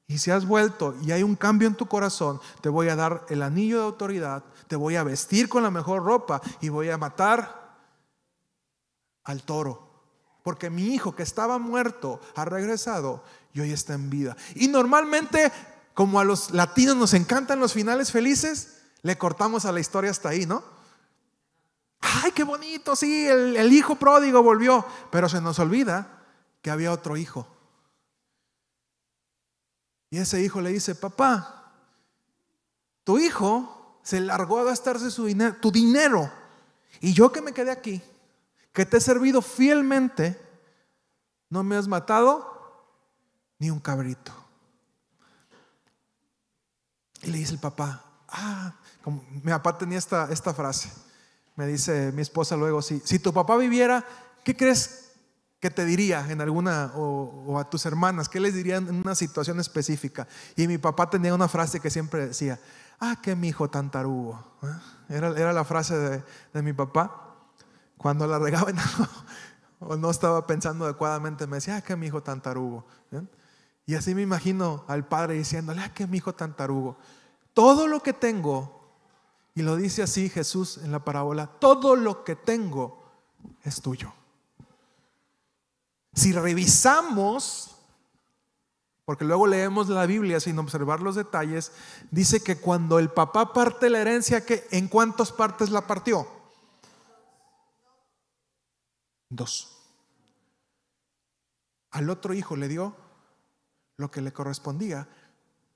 Y si has vuelto y hay un cambio en tu corazón, te voy a dar el anillo de autoridad, te voy a vestir con la mejor ropa y voy a matar al toro. Porque mi hijo que estaba muerto ha regresado y hoy está en vida. Y normalmente, como a los latinos nos encantan los finales felices, le cortamos a la historia hasta ahí, ¿no? Ay, qué bonito, sí, el hijo pródigo volvió. Pero se nos olvida que había otro hijo. Y ese hijo le dice: papá, tu hijo se largó a gastarse tu dinero. Y yo que me quedé aquí, que te he servido fielmente, no me has matado ni un cabrito. Y le dice el papá? Como mi papá tenía esta frase. Me dice mi esposa luego, si tu papá viviera, ¿qué crees que te diría en alguna, o a tus hermanas? ¿Qué les diría en una situación específica? Y mi papá tenía una frase que siempre decía: qué mi hijo tan tarugo. Era la frase de mi papá. Cuando la regaba en algo o no estaba pensando adecuadamente, me decía: qué mi hijo tan tarugo. Y así me imagino al padre diciéndole: qué mi hijo tan tarugo. Todo lo que tengo, y lo dice así Jesús en la parábola, todo lo que tengo es tuyo. Si revisamos, porque luego leemos la Biblia sin observar los detalles, dice que cuando el papá parte la herencia, ¿en cuántas partes la partió? 2. Al otro hijo le dio lo que le correspondía,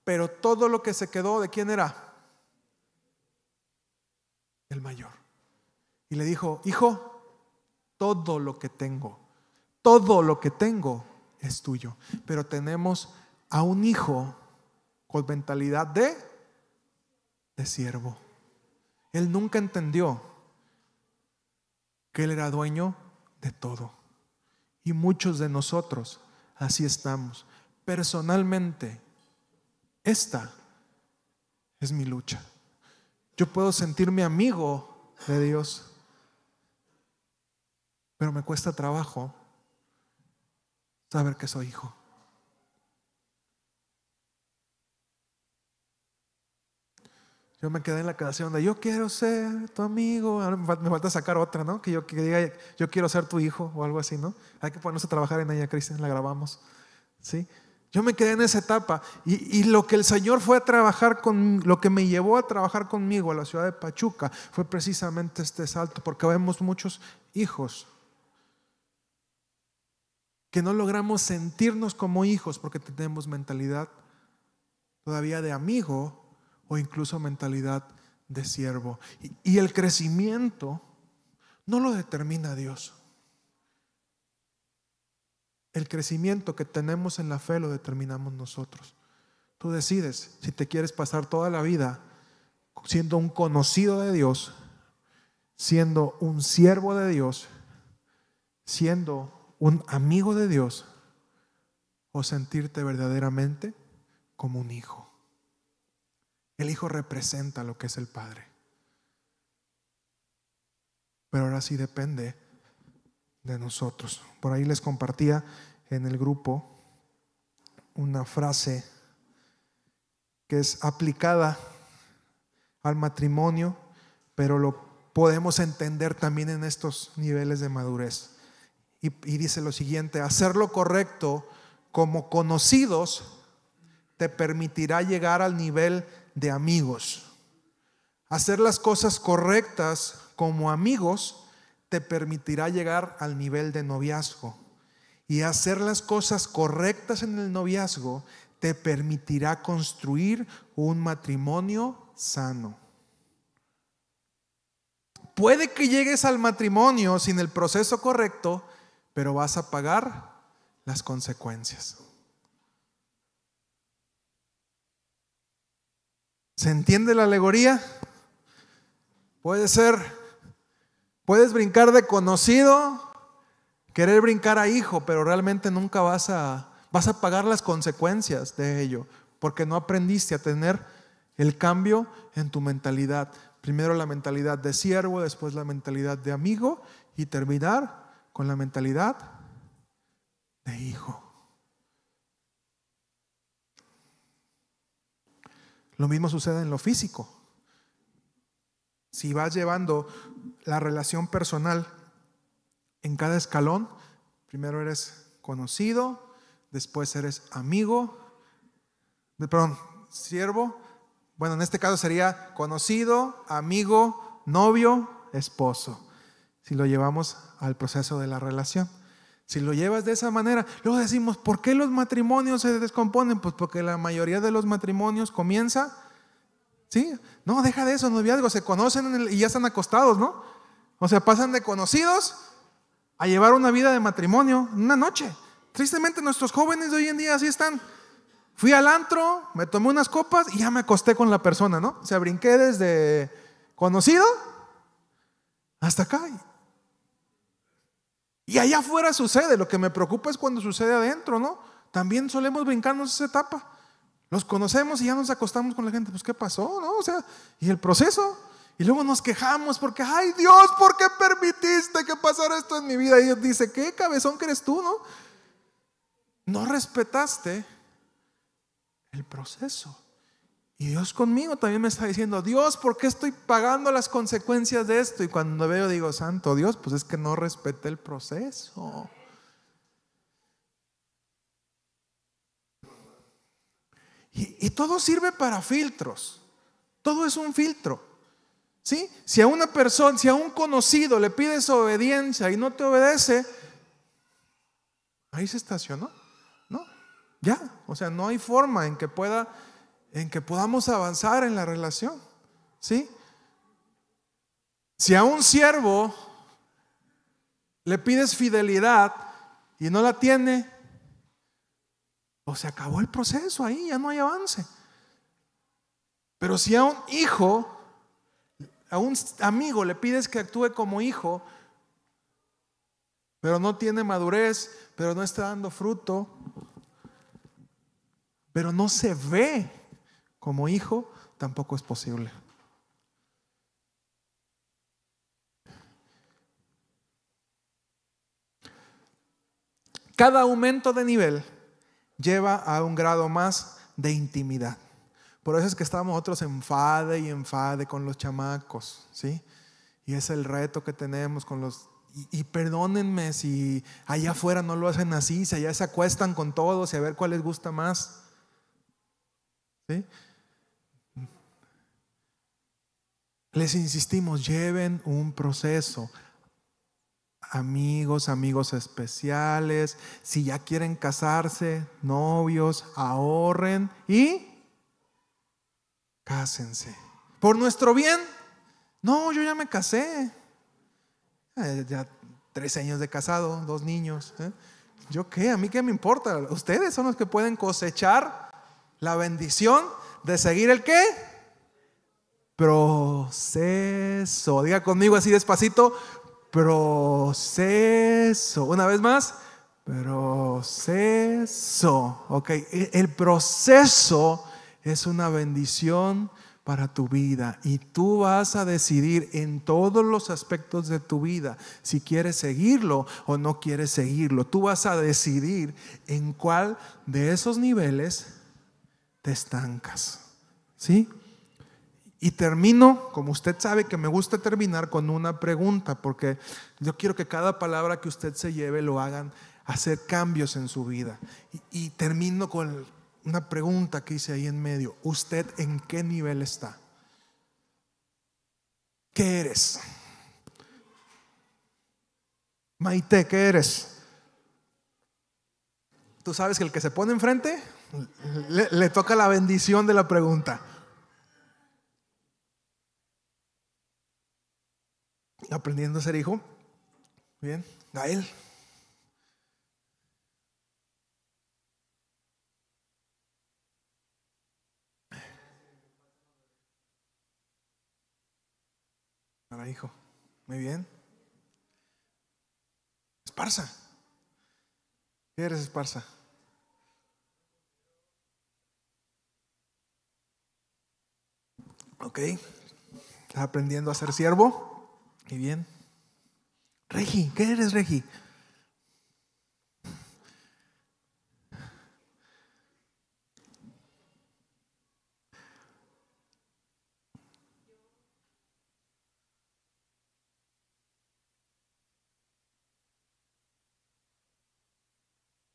pero todo lo que se quedó, ¿de quién era? El mayor. Y le dijo: hijo, todo lo que tengo es tuyo. Pero tenemos a un hijo con mentalidad de siervo. Él nunca entendió que él era dueño de todo. Y muchos de nosotros así estamos. Personalmente, esta es mi lucha. Yo puedo sentirme amigo de Dios, pero me cuesta trabajo saber que soy hijo. Yo me quedé en la canción de yo quiero ser tu amigo. Ahora me falta sacar otra, ¿no? Que diga yo quiero ser tu hijo o algo así, ¿no? Hay que ponernos a trabajar en ella, Cristian, la grabamos. ¿Sí? Yo me quedé en esa etapa y lo que el Señor fue a trabajar lo que me llevó a trabajar conmigo a la ciudad de Pachuca fue precisamente este salto, porque vemos muchos hijos que no logramos sentirnos como hijos porque tenemos mentalidad todavía de amigo o incluso mentalidad de siervo. Y el crecimiento no lo determina Dios. El crecimiento que tenemos en la fe lo determinamos nosotros. Tú decides si te quieres pasar toda la vida siendo un conocido de Dios, siendo un siervo de Dios, siendo un amigo de Dios, o sentirte verdaderamente como un hijo. El hijo representa lo que es el padre. Pero ahora sí depende de nosotros. Por ahí les compartía en el grupo una frase que es aplicada al matrimonio, pero lo podemos entender también en estos niveles de madurez. Y dice lo siguiente: hacer lo correcto como conocidos te permitirá llegar al nivel de amigos. Hacer las cosas correctas como amigos te permitirá llegar al nivel de noviazgo. Y hacer las cosas correctas en el noviazgo te permitirá construir un matrimonio sano. Puede que llegues al matrimonio sin el proceso correcto, pero vas a pagar las consecuencias. ¿Se entiende la alegoría? Puedes brincar de conocido, querer brincar a hijo, pero realmente nunca vas a pagar las consecuencias de ello, porque no aprendiste a tener el cambio en tu mentalidad. Primero la mentalidad de siervo, después la mentalidad de amigo y terminar con la mentalidad de hijo. Lo mismo sucede en lo físico. Si vas llevando la relación personal en cada escalón, primero eres conocido, después eres amigo, siervo. Bueno, en este caso sería conocido, amigo, novio, esposo. Si lo llevamos al proceso de la relación. Si lo llevas de esa manera, luego decimos, ¿por qué los matrimonios se descomponen? Pues porque la mayoría de los matrimonios comienza, ¿sí? No, deja de eso, noviazgo, se conocen y ya están acostados, ¿no? O sea, pasan de conocidos a llevar una vida de matrimonio en una noche. Tristemente nuestros jóvenes de hoy en día así están. Fui al antro, me tomé unas copas y ya me acosté con la persona, ¿no? O sea, brinqué desde conocido hasta acá. Y allá afuera sucede. Lo que me preocupa es cuando sucede adentro, ¿no? También solemos brincarnos esa etapa. Los conocemos y ya nos acostamos con la gente. Pues, ¿qué pasó? ¿No? O sea, y el proceso. Y luego nos quejamos porque, ay Dios, ¿por qué permitiste que pasara esto en mi vida? Y Dios dice, ¿qué cabezón que eres tú, no? No respetaste el proceso. Y Dios conmigo también me está diciendo, Dios, ¿por qué estoy pagando las consecuencias de esto? Y cuando veo digo, santo Dios, pues es que no respeté el proceso. Y todo sirve para filtros. Todo es un filtro. ¿Sí? Si a una persona, si a un conocido le pides obediencia y no te obedece, ahí se estacionó, ¿no? Ya, o sea, no hay forma en que podamos avanzar en la relación, ¿sí? Si a un siervo le pides fidelidad y no la tiene, pues se acabó el proceso ahí, ya no hay avance. Pero si a un hijo, a un amigo le pides que actúe como hijo, pero no tiene madurez, pero no está dando fruto, pero no se ve como hijo, tampoco es posible. Cada aumento de nivel lleva a un grado más de intimidad. Por eso es que estamos nosotros enfade y enfade con los chamacos, ¿sí? Y es el reto que tenemos con los... Y perdónenme si allá afuera no lo hacen así, si allá se acuestan con todos y a ver cuál les gusta más, ¿sí? Les insistimos, lleven un proceso. Amigos especiales, si ya quieren casarse, novios, ahorren y cásense. Por nuestro bien. No, yo ya me casé. Ya 3 años de casado, 2 niños. ¿Yo qué? ¿A mí qué me importa? Ustedes son los que pueden cosechar la bendición de seguir el ¿qué? Proceso. Diga conmigo así despacito. Proceso. Una vez más. Proceso. Ok. El proceso es una bendición para tu vida. Y tú vas a decidir en todos los aspectos de tu vida si quieres seguirlo o no quieres seguirlo. Tú vas a decidir en cuál de esos niveles te estancas. ¿Sí? Y termino, como usted sabe que me gusta terminar con una pregunta, porque yo quiero que cada palabra que usted se lleve lo hagan hacer cambios en su vida. Y termino con una pregunta que hice ahí en medio. ¿Usted en qué nivel está? ¿Qué eres? Maite, ¿qué eres? Tú sabes que el que se pone enfrente le toca la bendición de la pregunta. Aprendiendo a ser hijo. Bien, Gael. Para hijo. Muy bien. Esparza. ¿Qué eres, Esparza? Ok. Estás aprendiendo a ser siervo. Y bien. Regi, ¿qué eres, Regi?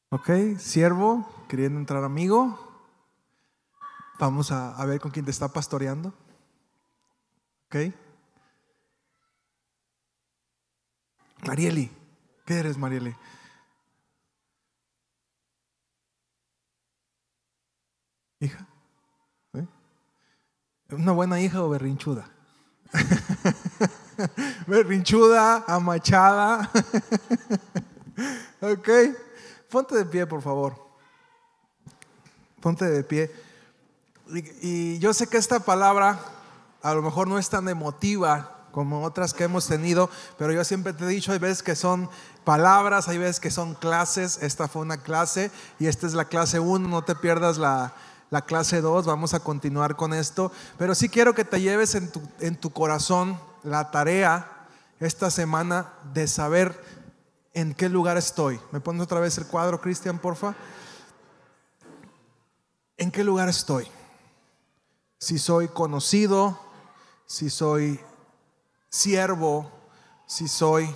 Ok, siervo, queriendo entrar amigo. Vamos a ver con quién te está pastoreando. Ok. Marieli, ¿qué eres, Marieli? Hija. ¿Eh? ¿Una buena hija o berrinchuda? Berrinchuda, amachada. Ok. Ponte de pie, por favor. Ponte de pie. Y yo sé que esta palabra a lo mejor no es tan emotiva como otras que hemos tenido, pero yo siempre te he dicho, hay veces que son palabras, hay veces que son clases. Esta fue una clase y esta es la clase 1, no te pierdas la clase 2, vamos a continuar con esto. Pero sí quiero que te lleves en tu corazón la tarea esta semana de saber en qué lugar estoy. ¿Me pones otra vez el cuadro, Cristian, porfa? ¿En qué lugar estoy? Si soy conocido, si soy siervo, si soy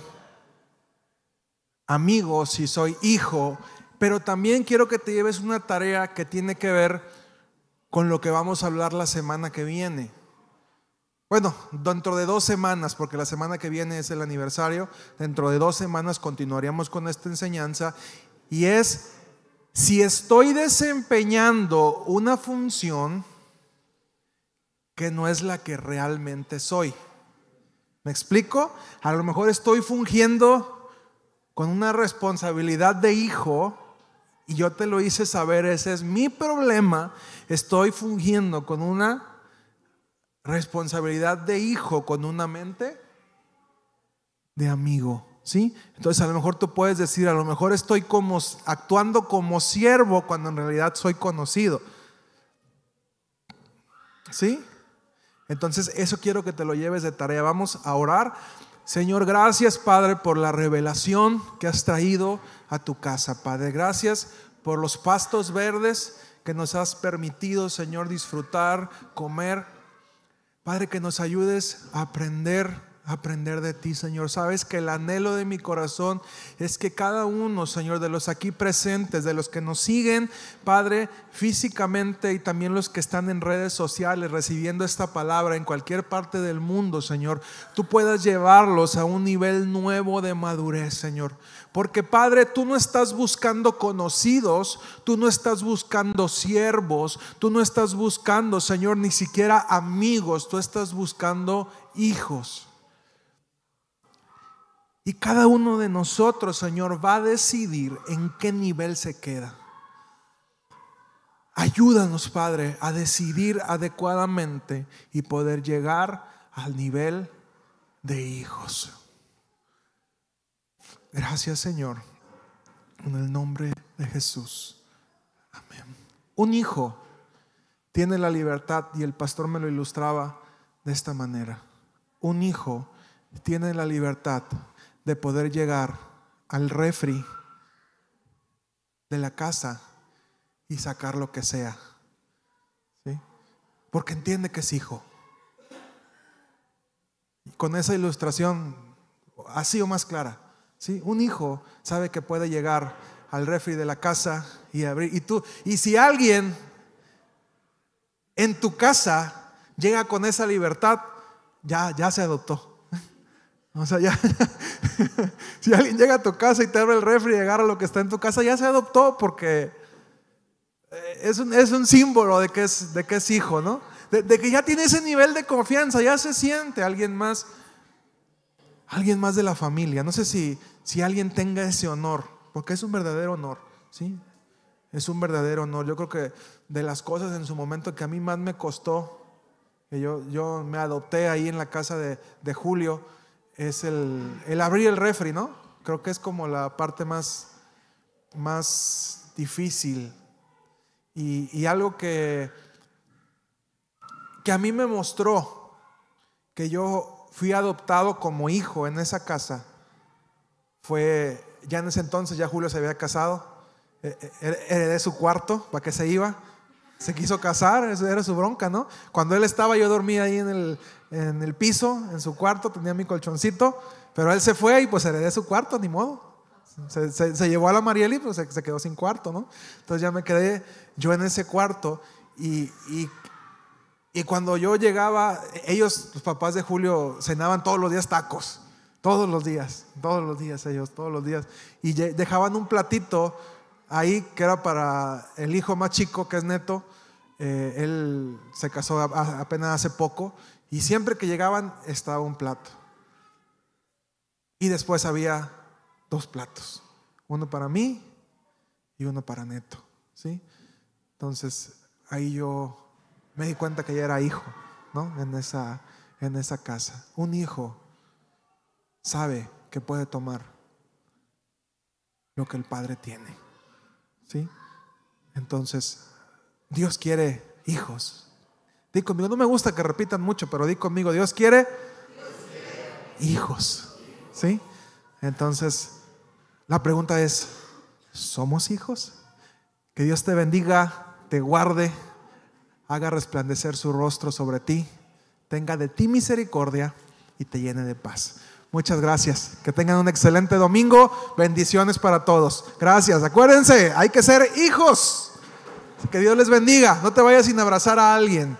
amigo, si soy hijo. Pero también quiero que te lleves una tarea que tiene que ver con lo que vamos a hablar la semana que viene. Bueno, dentro de 2 semanas, porque la semana que viene es el aniversario. Dentro de 2 semanas continuaríamos con esta enseñanza. Y es, si estoy desempeñando una función que no es la que realmente soy. ¿Me explico? A lo mejor estoy fungiendo con una responsabilidad de hijo y yo te lo hice saber, ese es mi problema. Estoy fungiendo con una responsabilidad de hijo, con una mente de amigo, ¿sí? Entonces a lo mejor tú puedes decir, a lo mejor estoy actuando como siervo cuando en realidad soy conocido, ¿sí? Entonces eso quiero que te lo lleves de tarea. Vamos a orar. Señor, gracias, Padre, por la revelación que has traído a tu casa, Padre. Gracias por los pastos verdes que nos has permitido, Señor, disfrutar, comer. Padre, que nos ayudes a aprender de ti, Señor. Sabes que el anhelo de mi corazón es que cada uno, Señor, de los aquí presentes, de los que nos siguen, Padre, físicamente, y también los que están en redes sociales recibiendo esta palabra en cualquier parte del mundo, Señor, tú puedas llevarlos a un nivel nuevo de madurez, Señor. Porque, Padre, tú no estás buscando conocidos, tú no estás buscando siervos, tú no estás buscando, Señor, ni siquiera amigos, tú estás buscando hijos. Y cada uno de nosotros, Señor, va a decidir en qué nivel se queda. Ayúdanos, Padre, a decidir adecuadamente y poder llegar al nivel de hijos. Gracias, Señor, en el nombre de Jesús. Amén. Un hijo tiene la libertad, y el pastor me lo ilustraba de esta manera. Un hijo tiene la libertad de poder llegar al refri de la casa y sacar lo que sea, ¿sí? Porque entiende que es hijo. Y con esa ilustración así o más clara, ¿sí? Un hijo sabe que puede llegar al refri de la casa y abrir. Y si alguien en tu casa llega con esa libertad, ya se adoptó. O sea, ya si alguien llega a tu casa y te abre el refri y agarra lo que está en tu casa, ya se adoptó, porque es un símbolo de que es hijo, ¿no? De que ya tiene ese nivel de confianza, ya se siente alguien más de la familia. No sé si alguien tenga ese honor, porque es un verdadero honor, ¿sí? Es un verdadero honor. Yo creo que de las cosas en su momento que a mí más me costó, que yo me adopté ahí en la casa de Julio, es el abrir el refri, ¿no? Creo que es como la parte más difícil. Y algo que a mí me mostró que yo fui adoptado como hijo en esa casa fue, ya en ese entonces ya Julio se había casado, heredé su cuarto, ¿para qué se iba? Se quiso casar, eso era su bronca, ¿no? Cuando él estaba, yo dormía ahí en el piso, en su cuarto, tenía mi colchoncito, pero él se fue y pues heredé su cuarto, ni modo. Se llevó a la Marieli, pues se quedó sin cuarto, ¿no? Entonces ya me quedé yo en ese cuarto y cuando yo llegaba, los papás de Julio, cenaban todos los días tacos, todos los días ellos, todos los días, y dejaban un platito ahí que era para el hijo más chico, que es Neto. Él se casó apenas hace poco, y siempre que llegaban estaba un plato, y después había 2 platos, uno para mí y uno para Neto, ¿sí? Entonces ahí yo me di cuenta que ya era hijo, ¿no? En esa casa. Un hijo sabe que puede tomar lo que el padre tiene, ¿sí? Entonces Dios quiere hijos. Di conmigo, no me gusta que repitan mucho, pero di conmigo, Dios quiere hijos, ¿sí? Entonces la pregunta es, ¿somos hijos? Que Dios te bendiga, te guarde, haga resplandecer su rostro sobre ti, tenga de ti misericordia y te llene de paz. Muchas gracias, que tengan un excelente domingo, bendiciones para todos. Gracias, acuérdense, hay que ser hijos. Que Dios les bendiga, no te vayas sin abrazar a alguien.